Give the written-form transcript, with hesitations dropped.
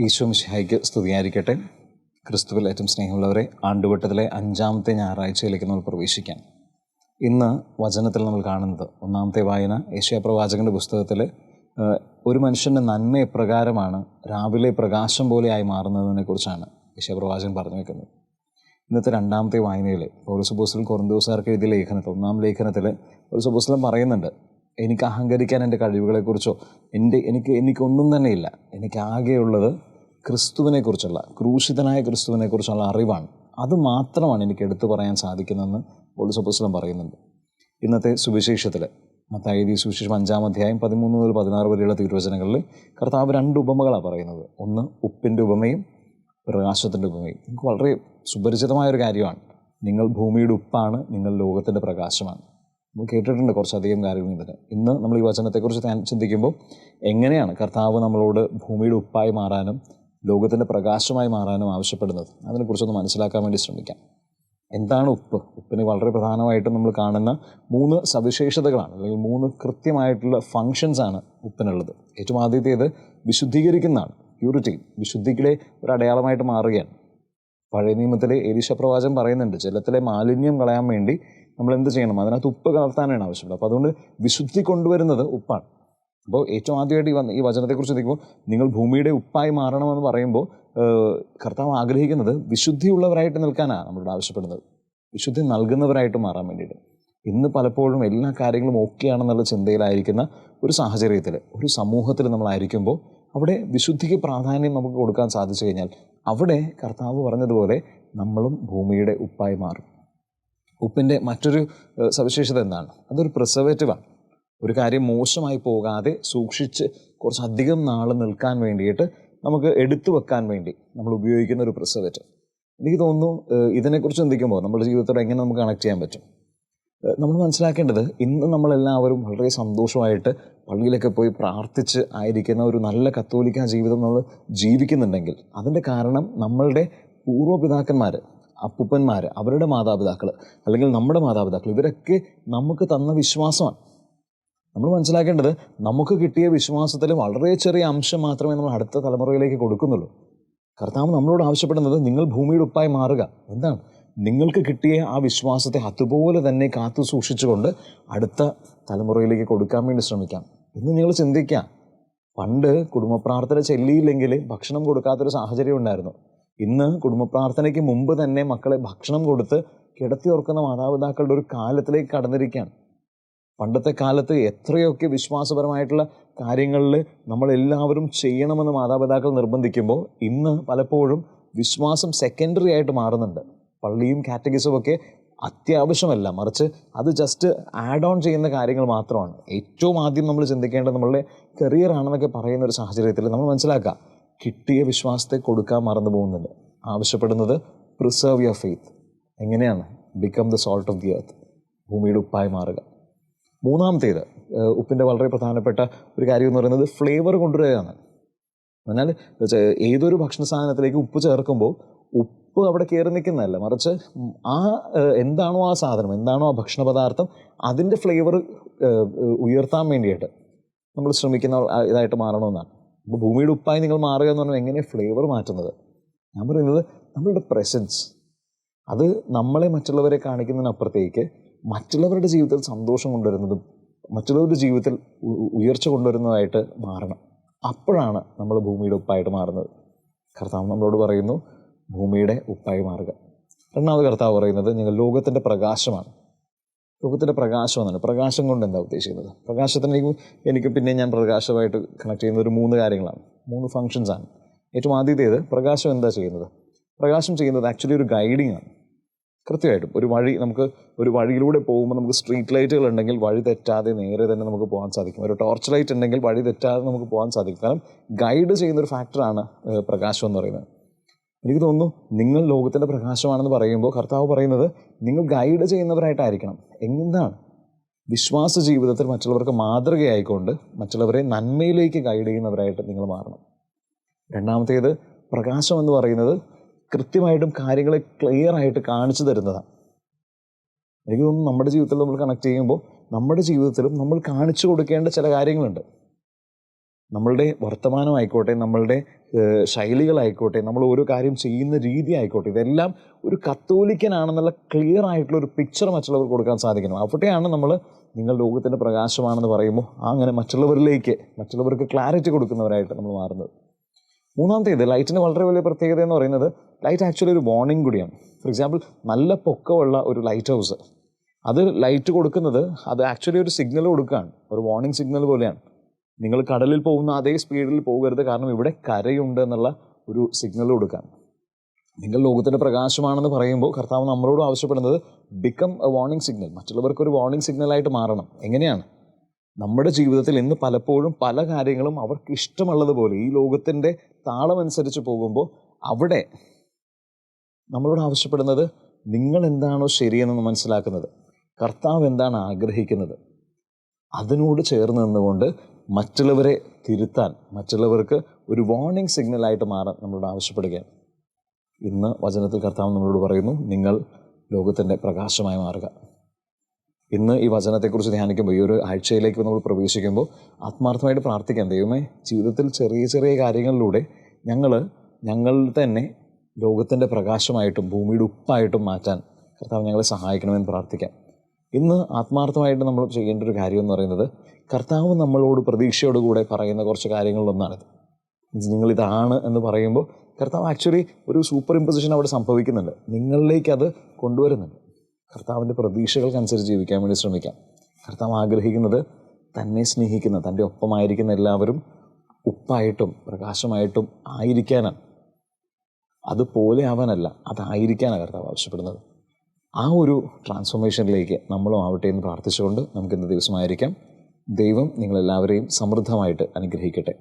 ഈശോ മിശിഹായ്ക്ക് സ്തുതിയായിരിക്കട്ടെ. ക്രിസ്തുവിൽ ഏറ്റവും സ്നേഹമുള്ളവരെ, ആണ്ടുവട്ടത്തിലെ 5-ാമത്തെ ഞായറാഴ്ചയിലേക്ക് നമ്മൾ പ്രവേശിക്കാം. ഇന്ന് വചനത്തിൽ നമ്മൾ കാണുന്നത്, ഒന്നാമത്തെ വായന യെശയ്യാപ്രവാചകൻ്റെ പുസ്തകത്തിൽ ഒരു മനുഷ്യൻ്റെ നന്മ എപ്രകാരമാണ് രാവിലെ പ്രകാശം പോലെയായി മാറുന്നതിനെക്കുറിച്ചാണ് യെശയ്യാപ്രവാചകൻ പറഞ്ഞു വയ്ക്കുന്നത്. ഇന്നത്തെ 2-ാമത്തെ വായനയിൽ പൗലോസ് അപ്പോസ്തലൻ കൊരിന്ത്യക്കാർക്ക് എഴുതിയ ലേഖനത്തിൽ, 1-ാം ലേഖനത്തിൽ പൗലോസ് അപ്പോസ്തലൻ പറയുന്നുണ്ട്, എനിക്ക് അഹങ്കരിക്കാൻ എൻ്റെ കഴിവുകളെക്കുറിച്ചോ എനിക്കൊന്നും തന്നെയില്ല. എനിക്കാകെയുള്ളത് ക്രിസ്തുവിനെക്കുറിച്ചുള്ള, ക്രൂശിതനായ ക്രിസ്തുവിനെക്കുറിച്ചുള്ള അറിവാണ്. അത് മാത്രമാണ് എനിക്ക് എടുത്തു പറയാൻ സാധിക്കുന്നതെന്ന് പൗലോസ് അപ്പോസ്തലൻ പറയുന്നുണ്ട്. ഇന്നത്തെ സുവിശേഷത്തിൽ മത്തായി എഴുതിയ സുവിശേഷം 5-ാം അധ്യായം 13 മുതൽ 16 വരെയുള്ള തിരുവചനങ്ങളിൽ കർത്താവ് 2 ഉപമകളാണ് പറയുന്നത്. ഒന്ന് ഉപ്പിൻ്റെ ഉപമയും പ്രകാശത്തിൻ്റെ ഉപമയും. നമുക്ക് വളരെ സുപരിചിതമായൊരു കാര്യമാണ്. നിങ്ങൾ ഭൂമിയുടെ ഉപ്പാണ്, നിങ്ങൾ ലോകത്തിൻ്റെ പ്രകാശമാണ്. നമ്മൾ കേട്ടിട്ടുണ്ട് കുറച്ചധികം കാര്യങ്ങൾ ഇതിന്. ഇന്ന് നമ്മൾ ഈ വചനത്തെക്കുറിച്ച് ചിന്തിക്കുമ്പോൾ എങ്ങനെയാണ് കർത്താവ് നമ്മളോട് ഭൂമിയുടെ ഉപ്പായി മാറാനും ലോകത്തിൻ്റെ പ്രകാശമായി മാറാനും ആവശ്യപ്പെടുന്നത്, അതിനെക്കുറിച്ചൊന്ന് മനസ്സിലാക്കാൻ വേണ്ടി ശ്രമിക്കാം. എന്താണ് ഉപ്പ്? ഉപ്പിന് വളരെ പ്രധാനമായിട്ടും നമ്മൾ കാണുന്ന 3 സവിശേഷതകളാണ്, അല്ലെങ്കിൽ 3 കൃത്യമായിട്ടുള്ള ഫങ്ഷൻസാണ് ഉപ്പിനുള്ളത്. ഏറ്റവും ആദ്യത്തേത് വിശുദ്ധീകരിക്കുന്നതാണ്, പ്യൂരിറ്റി, വിശുദ്ധിയുടെ ഒരു അടയാളമായിട്ട് മാറുകയാണ്. പഴയ നിയമത്തിലെ എലീശ പ്രവാചകൻ പറയുന്നുണ്ട്, ജലത്തിലെ മാലിന്യം കളയാൻ വേണ്ടി നമ്മൾ എന്ത് ചെയ്യണം? അതിനകത്ത് ഉപ്പ് കലർത്താനാണ് ആവശ്യമുള്ളത്. അപ്പോൾ അതുകൊണ്ട് വിശുദ്ധി കൊണ്ടുവരുന്നത് ഉപ്പാണ്. അപ്പോൾ ഏറ്റവും ആദ്യമായിട്ട് ഈ വചനത്തെക്കുറിച്ച് ചിന്തിക്കുമ്പോൾ നിങ്ങൾ ഭൂമിയുടെ ഉപ്പായി മാറണമെന്ന് പറയുമ്പോൾ കർത്താവ് ആഗ്രഹിക്കുന്നത് വിശുദ്ധിയുള്ളവരായിട്ട് നിൽക്കാനാണ് നമ്മളോട് ആവശ്യപ്പെടുന്നത്, വിശുദ്ധി നൽകുന്നവരായിട്ട് മാറാൻ വേണ്ടിയിട്ട്. ഇന്ന് പലപ്പോഴും എല്ലാ കാര്യങ്ങളും ഓക്കെയാണെന്നുള്ള ചിന്തയിലായിരിക്കുന്ന ഒരു സാഹചര്യത്തിൽ, ഒരു സമൂഹത്തിൽ നമ്മളായിരിക്കുമ്പോൾ അവിടെ വിശുദ്ധിക്ക് പ്രാധാന്യം നമുക്ക് കൊടുക്കാൻ സാധിച്ചു കഴിഞ്ഞാൽ അവിടെ കർത്താവ് പറഞ്ഞതുപോലെ നമ്മളും ഭൂമിയുടെ ഉപ്പായി മാറും. ഉപ്പിൻ്റെ മറ്റൊരു സവിശേഷത എന്താണ്? അതൊരു പ്രിസർവേറ്റീവാണ്. ഒരു കാര്യം മോശമായി പോകാതെ സൂക്ഷിച്ച് കുറച്ചധികം നാൾ നിൽക്കാൻ വേണ്ടിയിട്ട് നമുക്ക് എടുത്തു വെക്കാൻ വേണ്ടി നമ്മൾ ഉപയോഗിക്കുന്ന ഒരു പ്രിസർവേറ്റീവ്. എനിക്ക് തോന്നുന്നു ഇതിനെക്കുറിച്ച് ചിന്തിക്കുമ്പോൾ നമ്മുടെ ജീവിതത്തോടെ എങ്ങനെ നമുക്ക് കണക്ട് ചെയ്യാൻ പറ്റും? നമ്മൾ മനസ്സിലാക്കേണ്ടത്, ഇന്ന് നമ്മളെല്ലാവരും വളരെ സന്തോഷമായിട്ട് പള്ളിയിലൊക്കെ പോയി പ്രാർത്ഥിച്ച് ആയിരിക്കുന്ന ഒരു നല്ല കത്തോലിക്ക ജീവിതം നമ്മൾ ജീവിക്കുന്നുണ്ടെങ്കിൽ അതിൻ്റെ കാരണം നമ്മളുടെ പൂർവ്വപിതാക്കന്മാർ, അപ്പൂപ്പന്മാർ, അവരുടെ മാതാപിതാക്കൾ, അല്ലെങ്കിൽ നമ്മുടെ മാതാപിതാക്കൾ, ഇവരൊക്കെ നമുക്ക് തന്ന വിശ്വാസമാണ്. നമ്മൾ മനസ്സിലാക്കേണ്ടത്, നമുക്ക് കിട്ടിയ വിശ്വാസത്തിൽ വളരെ ചെറിയ അംശം മാത്രമേ നമ്മൾ അടുത്ത തലമുറയിലേക്ക് കൊടുക്കുന്നുള്ളൂ. കർത്താവ് നമ്മളോട് ആവശ്യപ്പെടുന്നത് നിങ്ങൾ ഭൂമിയുടെ ഉപ്പായി മാറുക. എന്താണ്? നിങ്ങൾക്ക് കിട്ടിയ ആ വിശ്വാസത്തെ അതുപോലെ തന്നെ കാത്തു സൂക്ഷിച്ചുകൊണ്ട് അടുത്ത തലമുറയിലേക്ക് കൊടുക്കാൻ വേണ്ടി ശ്രമിക്കാം. ഇന്ന് നിങ്ങൾ ചിന്തിക്കാം, പണ്ട് കുടുംബ പ്രാർത്ഥന ചെല്ലിയില്ലെങ്കിൽ ഭക്ഷണം കൊടുക്കാത്തൊരു സാഹചര്യം ഉണ്ടായിരുന്നു. ഇന്ന് കുടുംബ പ്രാർത്ഥനയ്ക്ക് മുമ്പ് തന്നെ മക്കളെ ഭക്ഷണം കൊടുത്ത് കിടത്തി ഓർക്കുന്ന മാതാപിതാക്കളുടെ ഒരു കാലത്തിലേക്ക് കടന്നിരിക്കുകയാണ്. പണ്ടത്തെ കാലത്ത് എത്രയൊക്കെ വിശ്വാസപരമായിട്ടുള്ള കാര്യങ്ങളിൽ നമ്മളെല്ലാവരും ചെയ്യണമെന്ന് മാതാപിതാക്കൾ നിർബന്ധിക്കുമ്പോൾ ഇന്ന് പലപ്പോഴും വിശ്വാസം സെക്കൻഡറി ആയിട്ട് മാറുന്നുണ്ട്. പള്ളിയും കാറ്റഗിസും ഒക്കെ അത്യാവശ്യമല്ല, മറിച്ച് അത് ജസ്റ്റ് ആഡ് ഓൺ ചെയ്യുന്ന കാര്യങ്ങൾ മാത്രമാണ്. ഏറ്റവും ആദ്യം നമ്മൾ ചിന്തിക്കേണ്ടത് നമ്മളുടെ കരിയർ ആണെന്നൊക്കെ പറയുന്ന ഒരു സാഹചര്യത്തിൽ നമ്മൾ മനസ്സിലാക്കുക, കിട്ടിയ വിശ്വാസത്തെ കൊടുക്കാൻ മറന്നു പോകുന്നുണ്ട്. ആവശ്യപ്പെടുന്നത് പ്രിസർവ് യുവർ ഫെയ്ത്ത്. എങ്ങനെയാണ്? Become the salt of the earth, ഭൂമിയുടെ ഉപ്പായി മാറുക. മൂന്നാമത്തേത്, ഉപ്പിൻ്റെ വളരെ പ്രധാനപ്പെട്ട ഒരു കാര്യം എന്ന് പറയുന്നത് ഫ്ലേവർ കൊണ്ടുവരികയാണ്. എന്നാൽ ഏതൊരു ഭക്ഷണ സാധനത്തിലേക്ക് ഉപ്പ് ചേർക്കുമ്പോൾ ഉപ്പ് അവിടെ കയറി നിൽക്കുന്നതല്ല, മറിച്ച് എന്താണോ ആ സാധനം, എന്താണോ ആ ഭക്ഷണ പദാർത്ഥം, അതിൻ്റെ ഫ്ലേവർ ഉയർത്താൻ വേണ്ടിയിട്ട് നമ്മൾ ശ്രമിക്കുന്ന ഇതായിട്ട് മാറണമെന്നാണ്. അപ്പോൾ ഭൂമിയുടെ ഉപ്പായി നിങ്ങൾ മാറുക എന്ന് പറഞ്ഞാൽ എങ്ങനെ ഫ്ലേവർ മാറ്റുന്നത്? ഞാൻ പറയുന്നത് നമ്മളുടെ പ്രസൻസ്, അത് നമ്മളെ മറ്റുള്ളവരെ കാണിക്കുന്നതിനപ്പുറത്തേക്ക് മറ്റുള്ളവരുടെ ജീവിതത്തിൽ സന്തോഷം കൊണ്ടുവരുന്നതും മറ്റുള്ളവരുടെ ജീവിതത്തിൽ ഉയർച്ച കൊണ്ടുവരുന്നതായിട്ട് മാറണം. അപ്പോഴാണ് നമ്മൾ ഭൂമിയുടെ ഉപ്പായിട്ട് മാറുന്നത്. കർത്താവ് നമ്മളോട് പറയുന്നു, ഭൂമിയുടെ ഉപ്പായി മാറുക. രണ്ടാമത് കർത്താവ് പറയുന്നത്, നിങ്ങൾ ലോകത്തിൻ്റെ പ്രകാശമാണ്. ലോകത്തിൻ്റെ പ്രകാശം എന്നാണ്. പ്രകാശം കൊണ്ട് എന്താ ഉദ്ദേശിക്കുന്നത്? പ്രകാശത്തിന് എനിക്ക് പിന്നെ ഞാൻ പ്രകാശമായിട്ട് കണക്ട് ചെയ്യുന്ന ഒരു 3 കാര്യങ്ങളാണ്, 3 ഫങ്ഷൻസാണ്. ഏറ്റവും ആദ്യത്തേത്, പ്രകാശം എന്താ ചെയ്യുന്നത്? പ്രകാശം ചെയ്യുന്നത് ആക്ച്വലി ഒരു ഗൈഡിങ് ആണ്. കൃത്യമായിട്ടും നമുക്ക് ഒരു വഴിയിലൂടെ പോകുമ്പോൾ നമുക്ക് സ്ട്രീറ്റ് ലൈറ്റുകൾ ഉണ്ടെങ്കിൽ വഴി തെറ്റാതെ നേരെ തന്നെ നമുക്ക് പോകാൻ സാധിക്കും. ഒരു ടോർച്ച് ലൈറ്റ് ഉണ്ടെങ്കിൽ വഴി തെറ്റാതെ നമുക്ക് പോകാൻ സാധിക്കും. കാരണം ഗൈഡ് ചെയ്യുന്നൊരു ഫാക്ടറാണ് പ്രകാശം എന്ന് പറയുന്നത്. എനിക്ക് തോന്നുന്നു നിങ്ങൾ ലോകത്തിൻ്റെ പ്രകാശമാണെന്ന് പറയുമ്പോൾ കർത്താവ് പറയുന്നത് നിങ്ങൾ ഗൈഡ് ചെയ്യുന്നവരായിട്ടായിരിക്കണം. എന്താണ്? വിശ്വാസ ജീവിതത്തിൽ മറ്റുള്ളവർക്ക് മാതൃകയായിക്കൊണ്ട് മറ്റുള്ളവരെ നന്മയിലേക്ക് ഗൈഡ് ചെയ്യുന്നവരായിട്ട് നിങ്ങൾ മാറണം. രണ്ടാമത്തേത്, പ്രകാശം എന്ന് പറയുന്നത് കൃത്യമായിട്ടും കാര്യങ്ങളെ ക്ലിയർ ആയിട്ട് കാണിച്ചു തരുന്നതാണ്. എനിക്ക് തോന്നുന്നു നമ്മുടെ ജീവിതത്തിൽ നമ്മൾ കണക്ട് ചെയ്യുമ്പോൾ നമ്മുടെ ജീവിതത്തിലും നമ്മൾ കാണിച്ചു കൊടുക്കേണ്ട ചില കാര്യങ്ങളുണ്ട്. നമ്മളുടെ വർത്തമാനമായിക്കോട്ടെ, നമ്മളുടെ ശൈലികളായിക്കോട്ടെ, നമ്മൾ ഓരോ കാര്യം ചെയ്യുന്ന രീതി ആയിക്കോട്ടെ, ഇതെല്ലാം ഒരു കത്തോലിക്കനാണെന്നുള്ള ക്ലിയർ ആയിട്ടുള്ള ഒരു പിക്ചർ മറ്റുള്ളവർക്ക് കൊടുക്കാൻ സാധിക്കണം. അവിടെയാണ് നമ്മൾ നിങ്ങൾ ലോകത്തിൻ്റെ പ്രകാശമാണെന്ന് പറയുമ്പോൾ അങ്ങനെ മറ്റുള്ളവർക്ക് ക്ലാരിറ്റി കൊടുക്കുന്നവരായിട്ട് നമ്മൾ മാറുന്നത്. മൂന്നാമത്തേത്, ലൈറ്റിന് വളരെ വലിയ പ്രത്യേകത എന്ന് പറയുന്നത്, ലൈറ്റ് ആക്ച്വലി ഒരു വാർണിംഗ് കൂടിയാണ്. ഫോർ എക്സാമ്പിൾ, നല്ല പൊക്കമുള്ള ഒരു ലൈറ്റ് ഹൗസ്, അത് ലൈറ്റ് കൊടുക്കുന്നത് അത് ആക്ച്വലി ഒരു സിഗ്നൽ കൊടുക്കുകയാണ്, ഒരു വാർണിംഗ് സിഗ്നൽ പോലെയാണ്. നിങ്ങൾ കടലിൽ പോകുന്ന അതേ സ്പീഡിൽ പോകരുത്, കാരണം ഇവിടെ കരയുണ്ട് എന്നുള്ള ഒരു സിഗ്നൽ കൊടുക്കാൻ. നിങ്ങൾ ലോകത്തിൻ്റെ പ്രകാശമാണെന്ന് പറയുമ്പോൾ കർത്താവ് നമ്മളോട് ആവശ്യപ്പെടുന്നത് ബിക്കം എ വാർണിംഗ് സിഗ്നൽ, മറ്റുള്ളവർക്കൊരു വാർണിംഗ് സിഗ്നലായിട്ട് മാറണം. എങ്ങനെയാണ്? നമ്മുടെ ജീവിതത്തിൽ ഇന്ന് പലപ്പോഴും പല കാര്യങ്ങളും അവർക്ക് ഇഷ്ടമുള്ളതുപോലെ ഈ ലോകത്തിൻ്റെ താളമനുസരിച്ച് പോകുമ്പോൾ അവിടെ നമ്മളോട് ആവശ്യപ്പെടുന്നത് നിങ്ങൾ എന്താണോ ശരിയെന്ന് മനസ്സിലാക്കുന്നത്, കർത്താവ് എന്താണ് ആഗ്രഹിക്കുന്നത്, അതിനോട് ചേർന്ന് നിന്നുകൊണ്ട് മറ്റുള്ളവരെ തിരുത്താൻ, മറ്റുള്ളവർക്ക് ഒരു വാർണിംഗ് സിഗ്നലായിട്ട് മാറാൻ നമ്മളോട് ആവശ്യപ്പെടുകയാണ്. ഇന്ന് വചനത്തിൽ കർത്താവ് നമ്മളോട് പറയുന്നു, നിങ്ങൾ ലോകത്തിൻ്റെ പ്രകാശമായി മാറുക. ഇന്ന് ഈ വചനത്തെക്കുറിച്ച് ധ്യാനിക്കുമ്പോൾ, ഈ ഒരു ആഴ്ചയിലേക്ക് നമ്മൾ പ്രവേശിക്കുമ്പോൾ ആത്മാർത്ഥമായിട്ട് പ്രാർത്ഥിക്കാം, ദൈവമേ, ജീവിതത്തിൽ ചെറിയ ചെറിയ കാര്യങ്ങളിലൂടെ ഞങ്ങൾ തന്നെ ലോകത്തിൻ്റെ പ്രകാശമായിട്ടും ഭൂമിയുടെ ഉപ്പായിട്ടും മാറ്റാൻ കർത്താവ് ഞങ്ങളെ സഹായിക്കണമെന്ന് പ്രാർത്ഥിക്കാം. ഇന്ന് ആത്മാർത്ഥമായിട്ട് നമ്മൾ ചെയ്യേണ്ട ഒരു കാര്യം എന്ന് പറയുന്നത്, കർത്താവ് നമ്മളോട് പ്രതീക്ഷയോടുകൂടെ പറയുന്ന കുറച്ച് കാര്യങ്ങളിലൊന്നാണിത്. നിങ്ങളിതാണ് എന്ന് പറയുമ്പോൾ കർത്താവ് ആക്ച്വലി ഒരു സൂപ്പർ ഇമ്പോസിഷൻ അവിടെ സംഭവിക്കുന്നുണ്ട്, നിങ്ങളിലേക്ക് അത് കൊണ്ടുവരുന്നുണ്ട്. കർത്താവിൻ്റെ പ്രതീക്ഷകൾക്കനുസരിച്ച് ജീവിക്കാൻ വേണ്ടി ശ്രമിക്കാം. കർത്താവ് ആഗ്രഹിക്കുന്നത് തന്നെ സ്നേഹിക്കുന്ന, തൻ്റെ ഒപ്പമായിരിക്കുന്ന എല്ലാവരും ഉപ്പായിട്ടും പ്രകാശമായിട്ടും ആയിരിക്കാനാണ്. അതുപോലെ ആവാനല്ല, അതായിരിക്കാനാണ് കർത്താവ് ആവശ്യപ്പെടുന്നത്. ആ ഒരു ട്രാൻസ്ഫോർമേഷനിലേക്ക് നമ്മളും ആവട്ടെ എന്ന് പ്രാർത്ഥിച്ചുകൊണ്ട് നമുക്ക് ഇന്ന് ദിവസമായിരിക്കാം. ദൈവം നിങ്ങളെല്ലാവരെയും സമൃദ്ധമായിട്ട് അനുഗ്രഹിക്കട്ടെ.